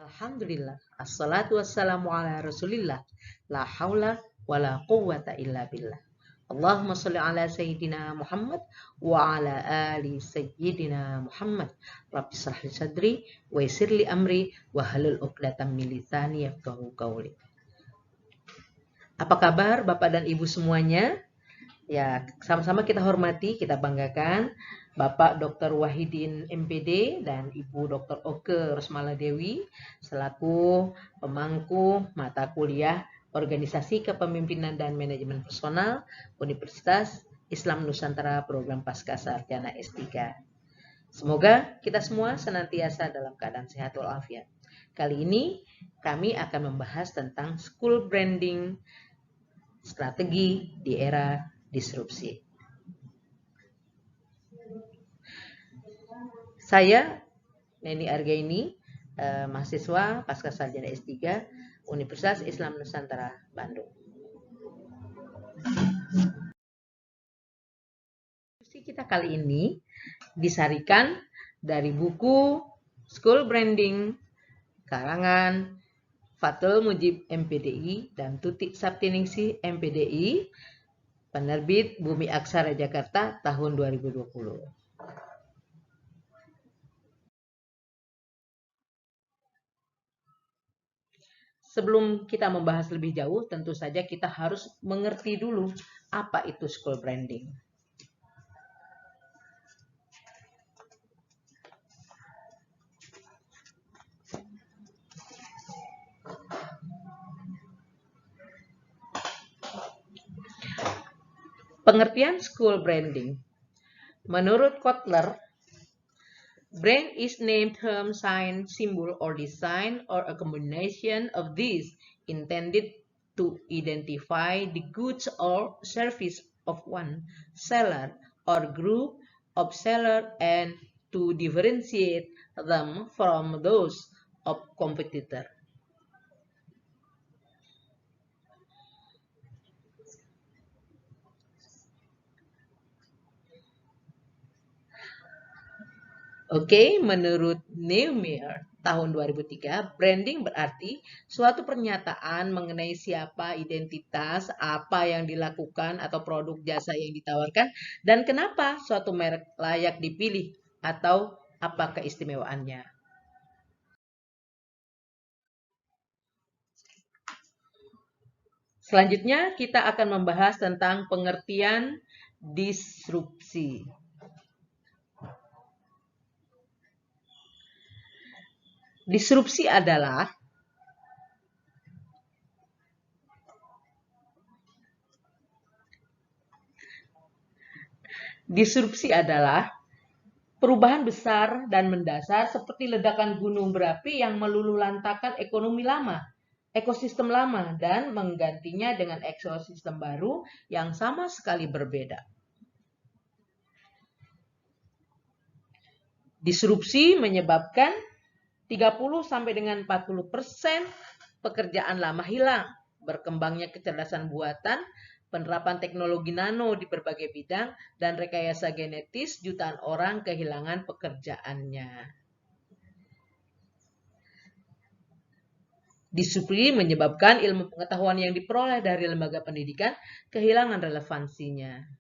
Alhamdulillah, assalatu wassalamu ala rasulillah, la haula wa la quwwata illa billah. Allahumma salli ala Sayyidina Muhammad wa ala ali Sayyidina Muhammad. Rabbi shrah li sadri wa yassir li amri wa halul 'uqdatam min lisani yafqahu qawli. Apa kabar Bapak dan Ibu semuanya? Ya, sama-sama kita hormati, kita banggakan Bapak Dr. Wahidin MPD dan Ibu Dr. Oke Rosmala Dewi selaku pemangku mata kuliah Organisasi Kepemimpinan dan Manajemen Personal Universitas Islam Nusantara Program Pascasarjana S3. Semoga kita semua senantiasa dalam keadaan sehat walafiat. Kali ini kami akan membahas tentang school branding strategi di era disrupsi. Saya Neni Argaini, mahasiswa Pascasarjana S3 Universitas Islam Nusantara Bandung. Diskusi kita kali ini disarikan dari buku School Branding karangan Fatul Mujib MPDI dan Tutik Saptiningsih MPDI, penerbit Bumi Aksara Jakarta tahun 2020. Sebelum kita membahas lebih jauh, tentu saja kita harus mengerti dulu apa itu school branding. Pengertian school branding. Menurut Kotler, brand is name, term, sign, symbol, or design, or a combination of these intended to identify the goods or service of one seller or group of seller and to differentiate them from those of competitor. Oke, menurut Neumeyer tahun 2003, branding berarti suatu pernyataan mengenai siapa, identitas, apa yang dilakukan atau produk jasa yang ditawarkan, dan kenapa suatu merek layak dipilih atau apa keistimewaannya. Selanjutnya kita akan membahas tentang pengertian disrupsi. Disrupsi adalah perubahan besar dan mendasar seperti ledakan gunung berapi yang meluluhlantakkan ekonomi lama, ekosistem lama, dan menggantinya dengan ekosistem baru yang sama sekali berbeda. Disrupsi menyebabkan 30 sampai dengan 40% pekerjaan lama hilang, berkembangnya kecerdasan buatan, penerapan teknologi nano di berbagai bidang, dan rekayasa genetis jutaan orang kehilangan pekerjaannya. Disrupsi menyebabkan ilmu pengetahuan yang diperoleh dari lembaga pendidikan kehilangan relevansinya.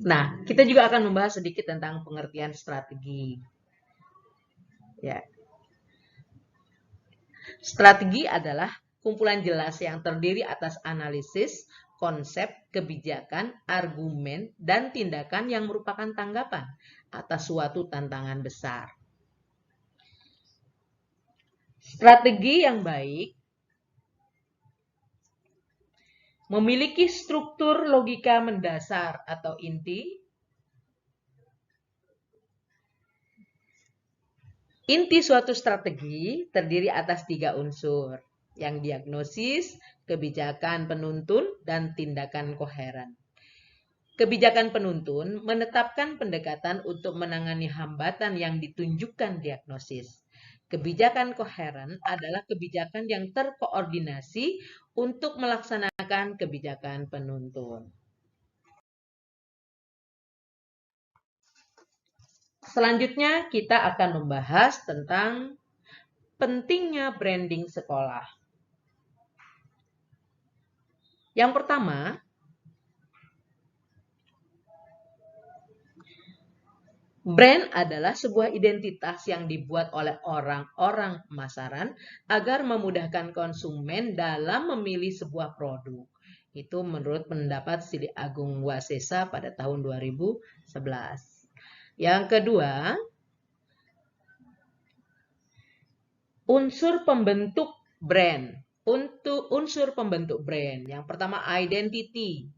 Nah, kita juga akan membahas sedikit tentang pengertian strategi. Ya. Strategi adalah kumpulan jelas yang terdiri atas analisis, konsep, kebijakan, argumen, dan tindakan yang merupakan tanggapan atas suatu tantangan besar. Strategi yang baik memiliki struktur logika mendasar atau inti. Inti suatu strategi terdiri atas 3 unsur, yang diagnosis, kebijakan penuntun, dan tindakan koheren. Kebijakan penuntun menetapkan pendekatan untuk menangani hambatan yang ditunjukkan diagnosis. Kebijakan koheren adalah kebijakan yang terkoordinasi untuk melaksanakan kebijakan penuntun. selanjutnya kita akan membahas tentang pentingnya branding sekolah. Yang pertama, brand adalah sebuah identitas yang dibuat oleh orang-orang pemasaran agar memudahkan konsumen dalam memilih sebuah produk. Itu menurut pendapat Sili Agung Wasesa pada tahun 2011. Yang kedua, unsur pembentuk brand. Untuk unsur pembentuk brand, yang pertama identity,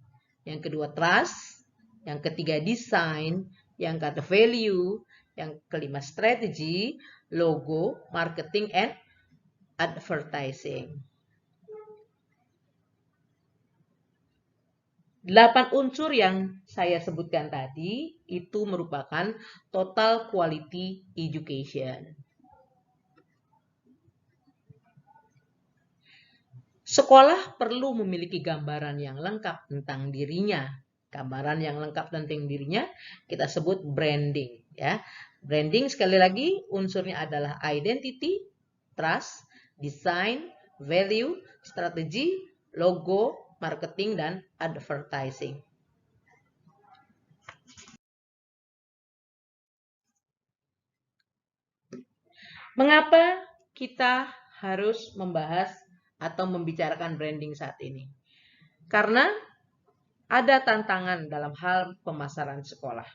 yang kedua trust, yang ketiga design, yang ketiga value, yang kelima strategi, logo, marketing, and advertising. 8 unsur yang saya sebutkan tadi itu merupakan total quality education. Sekolah perlu memiliki gambaran yang lengkap tentang dirinya. Gambaran yang lengkap tentang dirinya kita sebut branding, ya. Branding sekali lagi unsurnya adalah identity, trust, design, value, strategi, logo, marketing, dan advertising. Mengapa kita harus membahas atau membicarakan branding saat ini? Karena ada tantangan dalam hal pemasaran sekolah.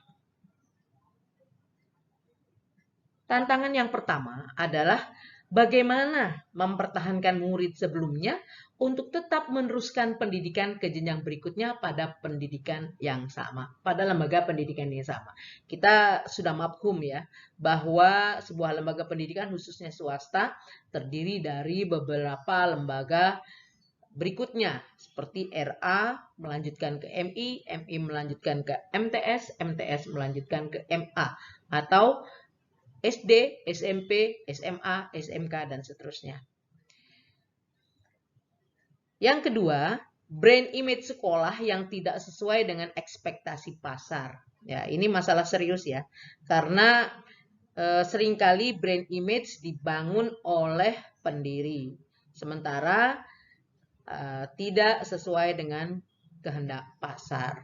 Tantangan yang pertama adalah bagaimana mempertahankan murid sebelumnya untuk tetap meneruskan pendidikan ke jenjang berikutnya pada pendidikan yang sama, pada lembaga pendidikan yang sama. Kita sudah mafhum ya, bahwa sebuah lembaga pendidikan khususnya swasta terdiri dari beberapa lembaga berikutnya seperti RA melanjutkan ke MI, MI melanjutkan ke MTS, MTS melanjutkan ke MA, atau SD, SMP, SMA, SMK, dan seterusnya. Yang kedua, brand image sekolah yang tidak sesuai dengan ekspektasi pasar. Ya, ini masalah serius ya, karena seringkali brand image dibangun oleh pendiri, sementara tidak sesuai dengan kehendak pasar.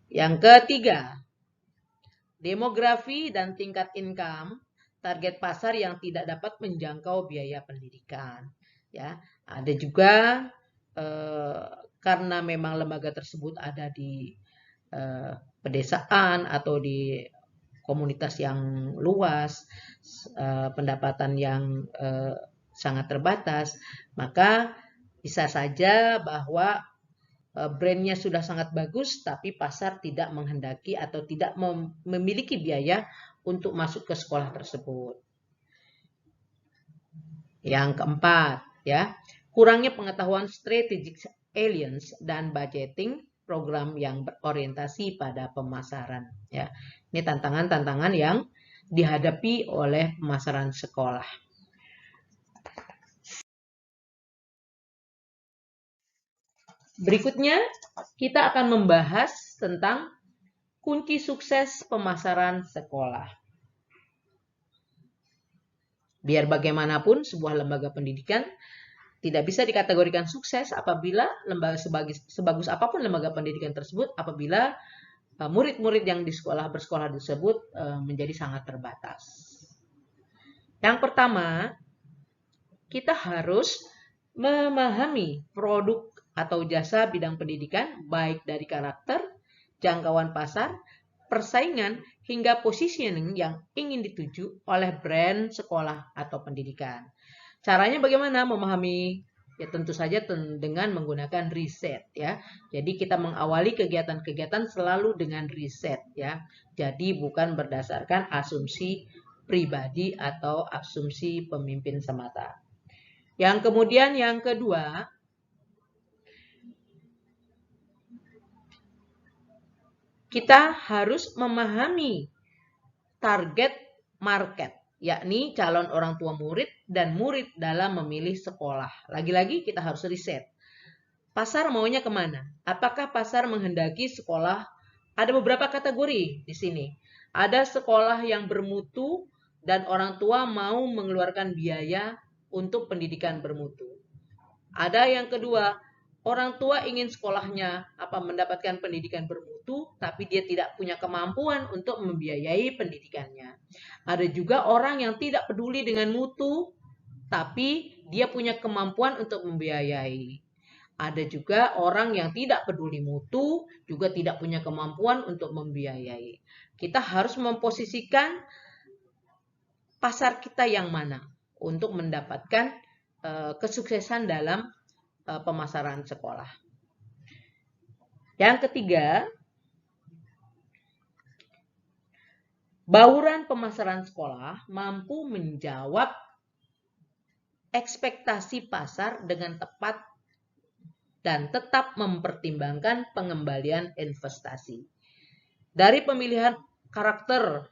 Yang ketiga, demografi dan tingkat income target pasar yang tidak dapat menjangkau biaya pendidikan. Ya, ada juga karena memang lembaga tersebut ada di pedesaan atau di komunitas yang luas, pendapatan yang sangat terbatas, maka bisa saja bahwa brandnya sudah sangat bagus, tapi pasar tidak menghendaki atau tidak memiliki biaya untuk masuk ke sekolah tersebut. Yang keempat, ya, kurangnya pengetahuan strategic alliance dan budgeting program yang berorientasi pada pemasaran. Ya, ini tantangan-tantangan yang dihadapi oleh pemasaran sekolah. Berikutnya, kita akan membahas tentang kunci sukses pemasaran sekolah. Biar bagaimanapun, sebuah lembaga pendidikan tidak bisa dikategorikan sukses apabila sebagus apapun lembaga pendidikan tersebut, apabila murid-murid yang bersekolah tersebut menjadi sangat terbatas. Yang pertama, kita harus memahami produk atau jasa bidang pendidikan, baik dari karakter, jangkauan pasar, persaingan, hingga positioning yang ingin dituju oleh brand sekolah atau pendidikan. Caranya bagaimana memahami? Ya tentu saja dengan menggunakan riset ya. Jadi kita mengawali kegiatan-kegiatan selalu dengan riset ya. Jadi bukan berdasarkan asumsi pribadi atau asumsi pemimpin semata. Yang kemudian yang kedua, kita harus memahami target market, yakni calon orang tua murid dan murid dalam memilih sekolah. Lagi-lagi kita harus riset. Pasar maunya kemana? Apakah pasar menghendaki sekolah? Ada beberapa kategori di sini. Ada sekolah yang bermutu dan orang tua mau mengeluarkan biaya untuk pendidikan bermutu. Ada yang kedua, orang tua ingin sekolahnya mendapatkan pendidikan bermutu, tapi dia tidak punya kemampuan untuk membiayai pendidikannya. Ada juga orang yang tidak peduli dengan mutu, tapi dia punya kemampuan untuk membiayai. Ada juga orang yang tidak peduli mutu, juga tidak punya kemampuan untuk membiayai. Kita harus memposisikan pasar kita yang mana untuk mendapatkan kesuksesan dalam pemasaran sekolah. Yang ketiga, bauran pemasaran sekolah mampu menjawab ekspektasi pasar dengan tepat dan tetap mempertimbangkan pengembalian investasi. Dari pemilihan karakter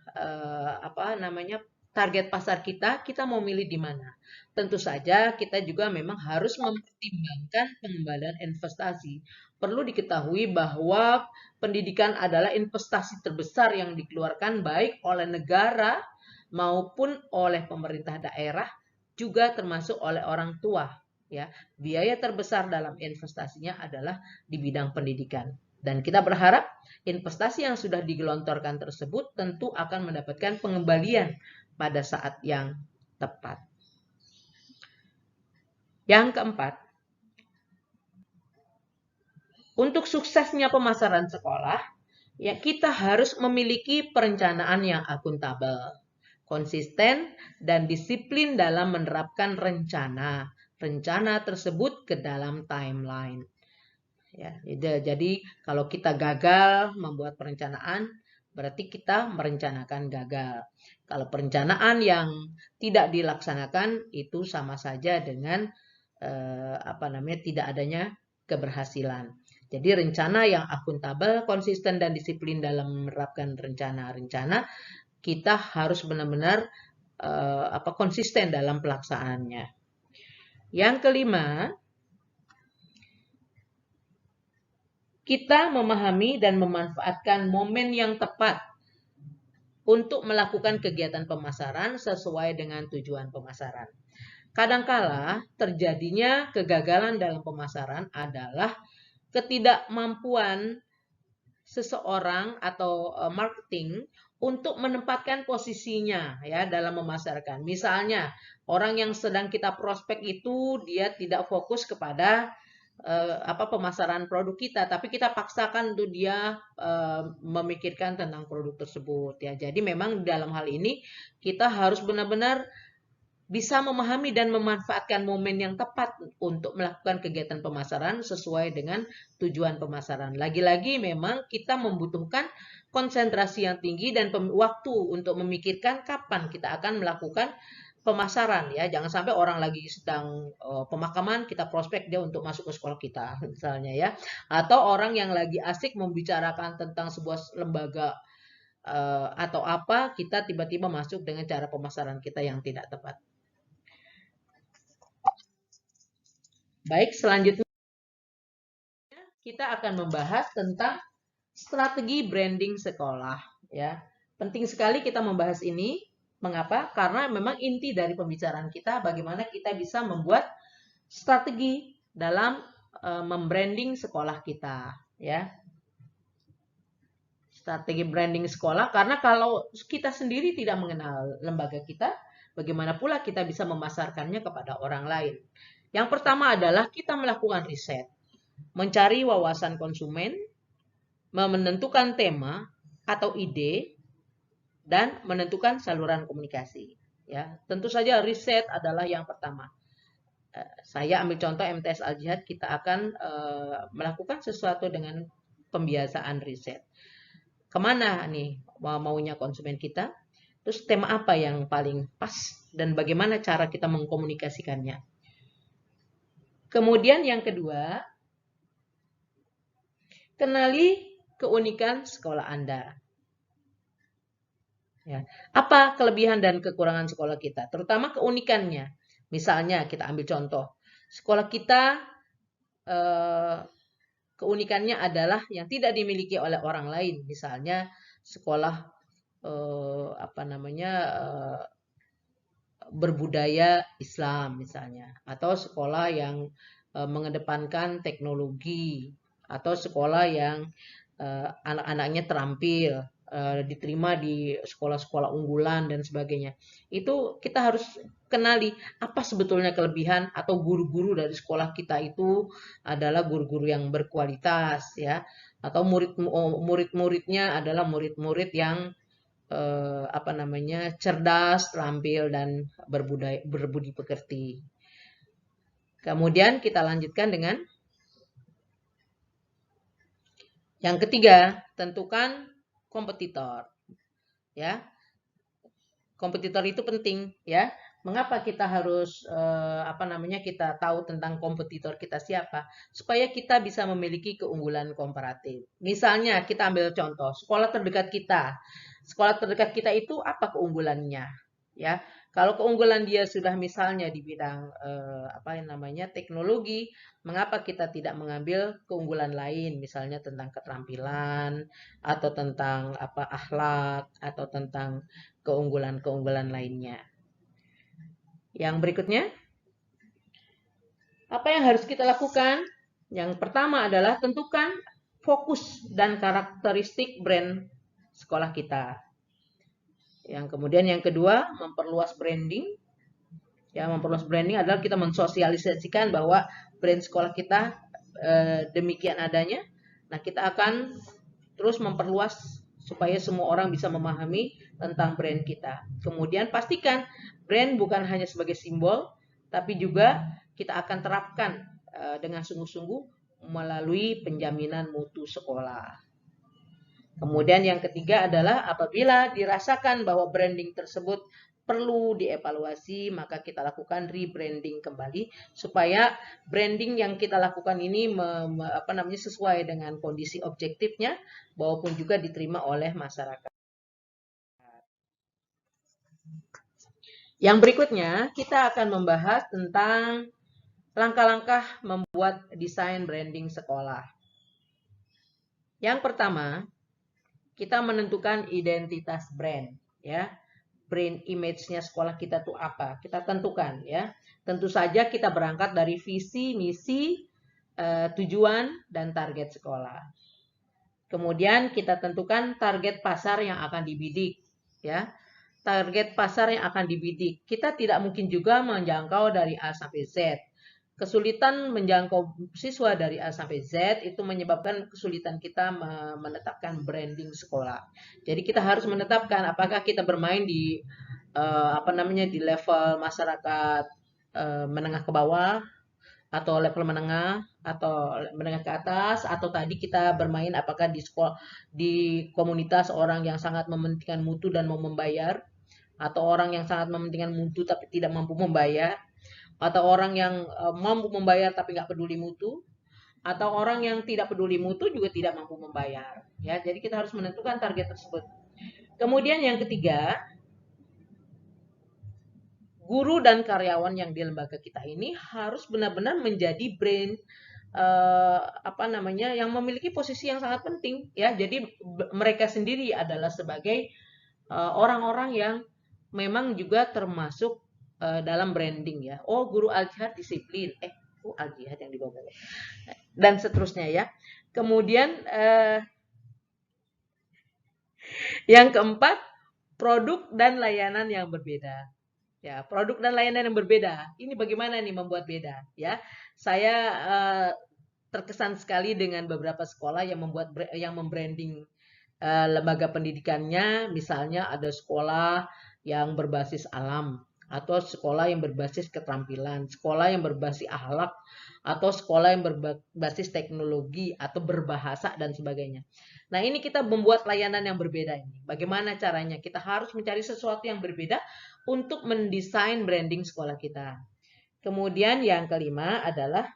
target pasar kita mau milih di mana. Tentu saja kita juga memang harus mempertimbangkan pengembalian investasi. Perlu diketahui bahwa pendidikan adalah investasi terbesar yang dikeluarkan baik oleh negara maupun oleh pemerintah daerah, juga termasuk oleh orang tua. Ya, biaya terbesar dalam investasinya adalah di bidang pendidikan. Dan kita berharap investasi yang sudah digelontorkan tersebut tentu akan mendapatkan pengembalian pada saat yang tepat. Yang keempat, untuk suksesnya pemasaran sekolah, ya kita harus memiliki perencanaan yang akuntabel, konsisten, dan disiplin dalam menerapkan rencana tersebut ke dalam timeline. Ya, jadi kalau kita gagal membuat perencanaan, berarti kita merencanakan gagal. Kalau perencanaan yang tidak dilaksanakan itu sama saja dengan tidak adanya keberhasilan. Jadi rencana yang akuntabel, konsisten dan disiplin dalam menerapkan rencana-rencana, kita harus benar-benar konsisten dalam pelaksanaannya. Yang kelima, kita memahami dan memanfaatkan momen yang tepat untuk melakukan kegiatan pemasaran sesuai dengan tujuan pemasaran. Kadangkala terjadinya kegagalan dalam pemasaran adalah ketidakmampuan seseorang atau marketing untuk menempatkan posisinya ya dalam memasarkan. Misalnya, orang yang sedang kita prospek itu dia tidak fokus kepada pemasaran produk kita, tapi kita paksakan untuk dia memikirkan tentang produk tersebut ya. Jadi memang dalam hal ini kita harus benar-benar bisa memahami dan memanfaatkan momen yang tepat untuk melakukan kegiatan pemasaran sesuai dengan tujuan pemasaran. Lagi-lagi memang kita membutuhkan konsentrasi yang tinggi dan waktu untuk memikirkan kapan kita akan melakukan pemasaran ya. Jangan sampai orang lagi sedang pemakaman kita prospek dia untuk masuk ke sekolah kita misalnya ya. Atau orang yang lagi asik membicarakan tentang sebuah lembaga atau apa, kita tiba-tiba masuk dengan cara pemasaran kita yang tidak tepat. Baik, selanjutnya kita akan membahas tentang strategi branding sekolah ya. Penting sekali kita membahas ini. Mengapa? Karena memang inti dari pembicaraan kita bagaimana kita bisa membuat strategi dalam membranding sekolah kita ya. Strategi branding sekolah, karena kalau kita sendiri tidak mengenal lembaga kita, bagaimana pula kita bisa memasarkannya kepada orang lain. Yang pertama adalah kita melakukan riset, mencari wawasan konsumen, menentukan tema atau ide, dan menentukan saluran komunikasi. Ya, tentu saja riset adalah yang pertama. Saya ambil contoh MTS Al-Jihad, kita akan melakukan sesuatu dengan pembiasaan riset. Kemana nih maunya konsumen kita? Terus tema apa yang paling pas dan bagaimana cara kita mengkomunikasikannya? Kemudian yang kedua, kenali keunikan sekolah Anda. Ya. Apa kelebihan dan kekurangan sekolah kita? Terutama keunikannya. Misalnya kita ambil contoh. Sekolah kita keunikannya adalah yang tidak dimiliki oleh orang lain. Misalnya sekolah apa namanya berbudaya Islam misalnya, atau sekolah yang mengedepankan teknologi, atau sekolah yang anak-anaknya terampil, diterima di sekolah-sekolah unggulan dan sebagainya. Itu kita harus kenali apa sebetulnya kelebihan atau guru-guru dari sekolah kita itu adalah guru-guru yang berkualitas ya, atau murid-muridnya adalah murid-murid yang apa namanya cerdas, terampil dan berbudi pekerti. Kemudian kita lanjutkan dengan yang ketiga, tentukan kompetitor. Ya, kompetitor itu penting ya. Mengapa kita harus apa namanya kita tahu tentang kompetitor kita siapa? Supaya kita bisa memiliki keunggulan komparatif. Misalnya kita ambil contoh sekolah terdekat kita. Sekolah terdekat kita itu apa keunggulannya? Ya, kalau keunggulan dia sudah misalnya di bidang apa yang namanya teknologi, mengapa kita tidak mengambil keunggulan lain, misalnya tentang keterampilan atau tentang apa akhlak atau tentang keunggulan-keunggulan lainnya. Yang berikutnya, apa yang harus kita lakukan? Yang pertama adalah tentukan fokus dan karakteristik brand sekolah kita. Yang kemudian yang kedua, memperluas branding. Ya, memperluas branding adalah kita mensosialisasikan bahwa brand sekolah kita demikian adanya. Nah, kita akan terus memperluas supaya semua orang bisa memahami tentang brand kita. Kemudian pastikan brand bukan hanya sebagai simbol, tapi juga kita akan terapkan dengan sungguh-sungguh melalui penjaminan mutu sekolah. Kemudian yang ketiga adalah apabila dirasakan bahwa branding tersebut perlu dievaluasi, maka kita lakukan rebranding kembali supaya branding yang kita lakukan ini sesuai dengan kondisi objektifnya maupun juga diterima oleh masyarakat. Yang berikutnya kita akan membahas tentang langkah-langkah membuat desain branding sekolah. Yang pertama, kita menentukan identitas brand, ya. Brand image-nya sekolah kita tuh apa? Kita tentukan, ya. Tentu saja kita berangkat dari visi, misi, tujuan dan target sekolah. Kemudian kita tentukan target pasar yang akan dibidik, ya. Target pasar yang akan dibidik. Kita tidak mungkin juga menjangkau dari A sampai Z. Kesulitan menjangkau siswa dari A sampai Z itu menyebabkan kesulitan kita menetapkan branding sekolah. Jadi kita harus menetapkan apakah kita bermain di di level masyarakat menengah ke bawah atau level menengah atau menengah ke atas, atau tadi kita bermain apakah di sekolah di komunitas orang yang sangat mementingkan mutu dan mau membayar, atau orang yang sangat mementingkan mutu tapi tidak mampu membayar, atau orang yang mampu membayar tapi nggak peduli mutu, atau orang yang tidak peduli mutu juga tidak mampu membayar. Ya, jadi kita harus menentukan target tersebut. Kemudian yang ketiga, guru dan karyawan yang di lembaga kita ini harus benar-benar menjadi brand yang memiliki posisi yang sangat penting. Ya, jadi mereka sendiri adalah sebagai orang-orang yang memang juga termasuk dalam branding ya. Oh, guru Al-Jihad disiplin. Al-Jihad yang dibawa. Dan seterusnya ya. Kemudian yang keempat, produk dan layanan yang berbeda. Ya, produk dan layanan yang berbeda. Ini bagaimana nih membuat beda ya. Saya terkesan sekali dengan beberapa sekolah yang membranding lembaga pendidikannya, misalnya ada sekolah yang berbasis alam, atau sekolah yang berbasis keterampilan, sekolah yang berbasis akhlak, atau sekolah yang berbasis teknologi atau berbahasa dan sebagainya. Nah, ini kita membuat layanan yang berbeda ini. Bagaimana caranya? Kita harus mencari sesuatu yang berbeda untuk mendesain branding sekolah kita. Kemudian yang kelima adalah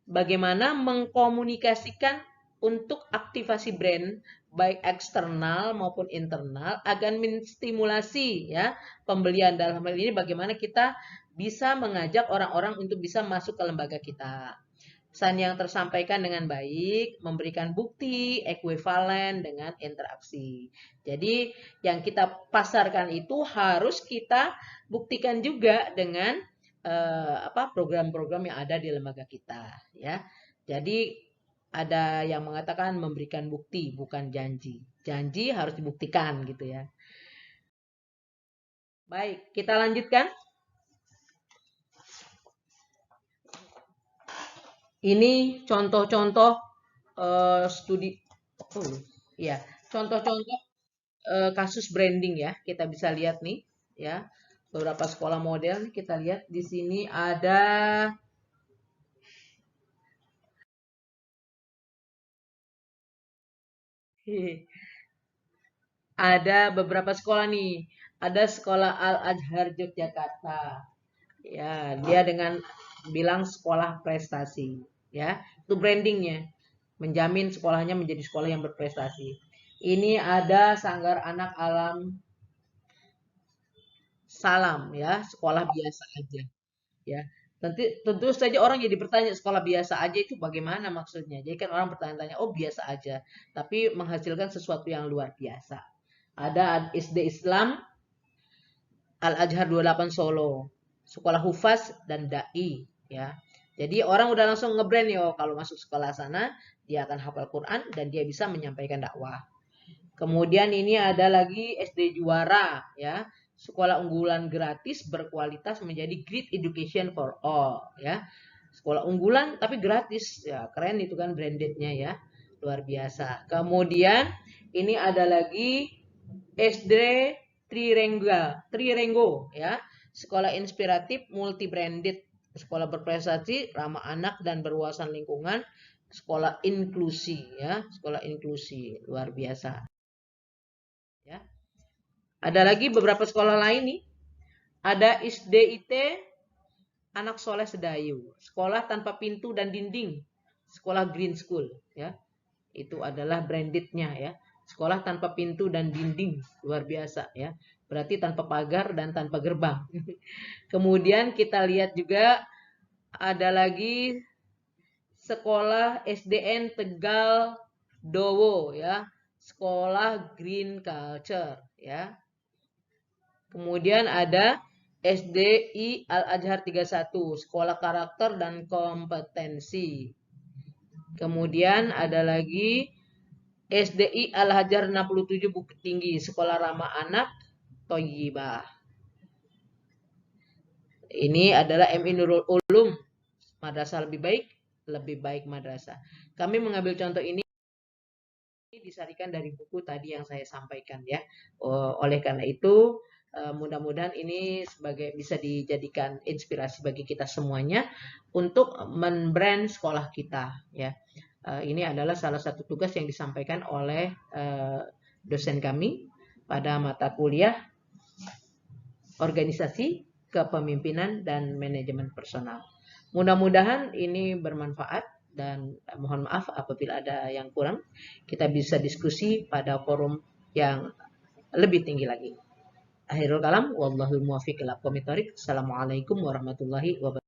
bagaimana mengkomunikasikan untuk aktivasi brand baik eksternal maupun internal agar menstimulasi ya pembelian. Dalam hal ini bagaimana kita bisa mengajak orang-orang untuk bisa masuk ke lembaga kita. pesan yang tersampaikan dengan baik, memberikan bukti ekuivalen dengan interaksi. Jadi yang kita pasarkan itu harus kita buktikan juga dengan program-program yang ada di lembaga kita, ya. Jadi ada yang mengatakan memberikan bukti bukan janji. Janji harus dibuktikan gitu ya. Baik, kita lanjutkan. Ini contoh-contoh studi, ya, contoh-contoh kasus branding ya. Kita bisa lihat nih, ya, beberapa sekolah model. Kita lihat di sini ada beberapa sekolah nih. Ada sekolah Al-Azhar Yogyakarta. Ya, dia dengan bilang sekolah prestasi, ya. Itu brandingnya, menjamin sekolahnya menjadi sekolah yang berprestasi. Ini ada Sanggar Anak Alam Salam, ya, sekolah biasa aja, ya. Tentu saja orang jadi bertanya sekolah biasa aja itu bagaimana maksudnya. Jadi kan orang bertanya-tanya, oh biasa aja, tapi menghasilkan sesuatu yang luar biasa. Ada SD Islam Al-Azhar 28 Solo, sekolah hufaz dan dai, ya. Jadi orang udah langsung ngebrand yo kalau masuk sekolah sana dia akan hafal Quran dan dia bisa menyampaikan dakwah. Kemudian ini ada lagi SD Juara, ya, sekolah unggulan gratis berkualitas menjadi Great Education for All, ya. Sekolah unggulan tapi gratis, ya, keren itu kan brandednya ya, luar biasa. Kemudian ini ada lagi SD Trirenggo, ya, sekolah inspiratif multi branded, sekolah berprestasi, ramah anak dan berwawasan lingkungan, sekolah inklusi, ya, sekolah inklusi luar biasa. Ya. Ada lagi beberapa sekolah lain nih. Ada ISDIT Anak Soleh Sedayu, sekolah tanpa pintu dan dinding, sekolah Green School, ya. Itu adalah brandednya ya. Sekolah tanpa pintu dan dinding, luar biasa ya. Berarti tanpa pagar dan tanpa gerbang. Kemudian kita lihat juga ada lagi sekolah SDN Tegal Dowo ya. Sekolah Green Culture ya. Kemudian ada SDI Al-Azhar 31, sekolah karakter dan kompetensi. Kemudian ada lagi SDI Al-Hajar 67 Bukit Tinggi, sekolah ramah anak Thoyibah. Ini adalah MI Nurul Ulum, madrasah lebih baik madrasah. Kami mengambil contoh ini disarikan dari buku tadi yang saya sampaikan ya. Oleh karena itu mudah-mudahan ini bisa dijadikan inspirasi bagi kita semuanya untuk membrand sekolah kita ya. Ini adalah salah satu tugas yang disampaikan oleh dosen kami pada mata kuliah organisasi, kepemimpinan, dan manajemen personal. Mudah-mudahan ini bermanfaat dan mohon maaf apabila ada yang kurang. Kita bisa diskusi pada forum yang lebih tinggi lagi. Akhirul kalam, wallahul muwaffiq ila aqwamit thoriq. Assalamualaikum warahmatullahi wabarakatuh.